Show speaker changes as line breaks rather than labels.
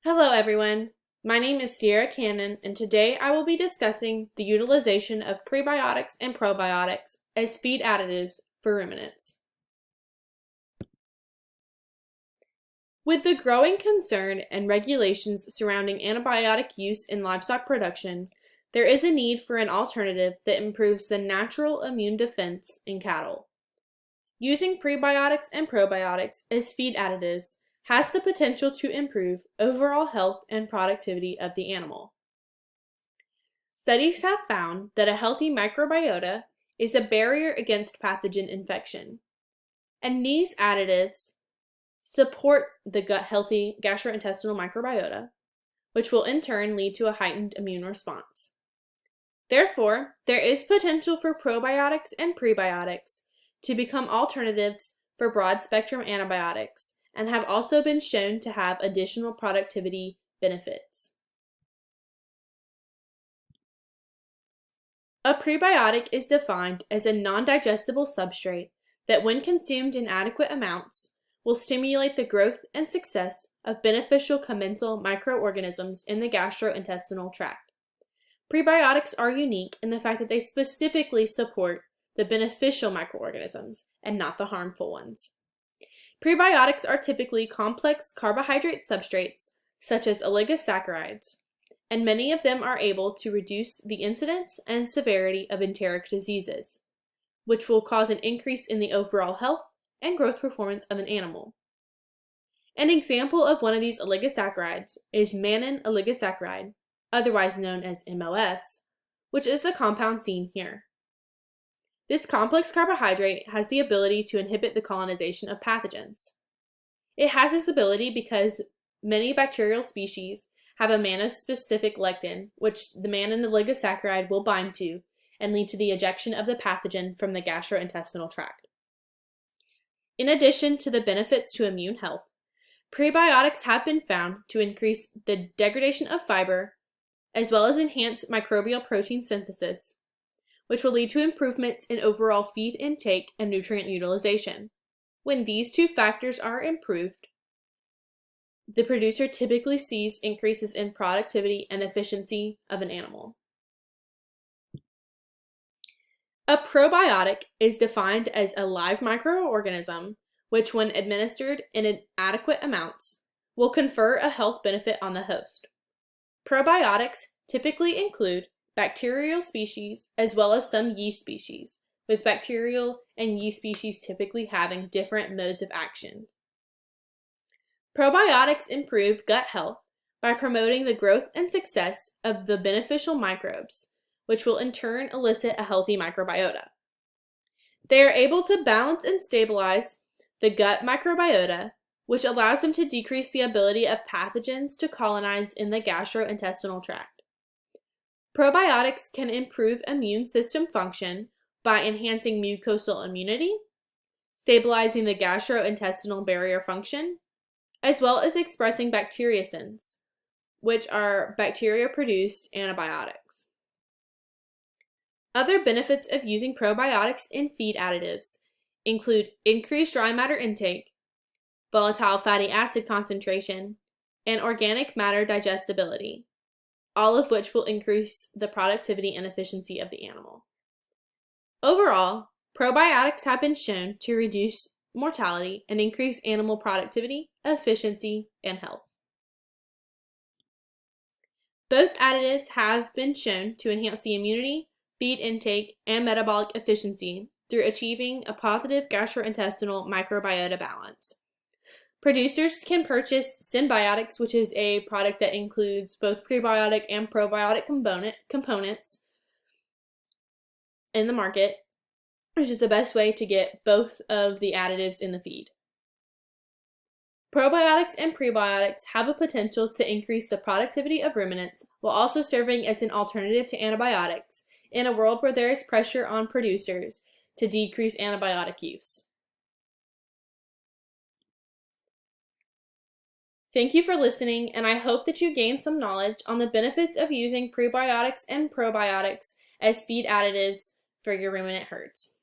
Hello everyone, my name is Sierra Cannon and today I will be discussing the utilization of prebiotics and probiotics as feed additives for ruminants. With the growing concern and regulations surrounding antibiotic use in livestock production, there is a need for an alternative that improves the natural immune defense in cattle. Using prebiotics and probiotics as feed additives has the potential to improve overall health and productivity of the animal. Studies have found that a healthy microbiota is a barrier against pathogen infection, and these additives support the healthy gastrointestinal microbiota, which will in turn lead to a heightened immune response. Therefore, there is potential for probiotics and prebiotics to become alternatives for broad-spectrum antibiotics and have also been shown to have additional productivity benefits. A prebiotic is defined as a non-digestible substrate that, when consumed in adequate amounts, will stimulate the growth and success of beneficial commensal microorganisms in the gastrointestinal tract. Prebiotics are unique in the fact that they specifically support the beneficial microorganisms and not the harmful ones. Prebiotics are typically complex carbohydrate substrates such as oligosaccharides, and many of them are able to reduce the incidence and severity of enteric diseases, which will cause an increase in the overall health and growth performance of an animal. An example of one of these oligosaccharides is mannan oligosaccharide, otherwise known as MOS, which is the compound seen here. This complex carbohydrate has the ability to inhibit the colonization of pathogens. It has this ability because many bacterial species have a mannose-specific lectin, which the mannan oligosaccharide will bind to and lead to the ejection of the pathogen from the gastrointestinal tract. In addition to the benefits to immune health, prebiotics have been found to increase the degradation of fiber as well as enhance microbial protein synthesis, which will lead to improvements in overall feed intake and nutrient utilization. When these two factors are improved, the producer typically sees increases in productivity and efficiency of an animal. A probiotic is defined as a live microorganism which, when administered in adequate amounts, will confer a health benefit on the host. Probiotics typically include bacterial species as well as some yeast species, with bacterial and yeast species typically having different modes of action. Probiotics improve gut health by promoting the growth and success of the beneficial microbes, which will in turn elicit a healthy microbiota. They are able to balance and stabilize the gut microbiota, which allows them to decrease the ability of pathogens to colonize in the gastrointestinal tract. Probiotics can improve immune system function by enhancing mucosal immunity, stabilizing the gastrointestinal barrier function, as well as expressing bacteriocins, which are bacteria-produced antibiotics. Other benefits of using probiotics in feed additives include increased dry matter intake, volatile fatty acid concentration, and organic matter digestibility, all of which will increase the productivity and efficiency of the animal. Overall, probiotics have been shown to reduce mortality and increase animal productivity, efficiency, and health. Both additives have been shown to enhance the immunity, feed intake, and metabolic efficiency through achieving a positive gastrointestinal microbiota balance. Producers can purchase symbiotics, which is a product that includes both prebiotic and probiotic components in the market, which is the best way to get both of the additives in the feed. Probiotics and prebiotics have a potential to increase the productivity of ruminants while also serving as an alternative to antibiotics in a world where there is pressure on producers to decrease antibiotic use. Thank you for listening, and I hope that you gained some knowledge on the benefits of using prebiotics and probiotics as feed additives for your ruminant herds.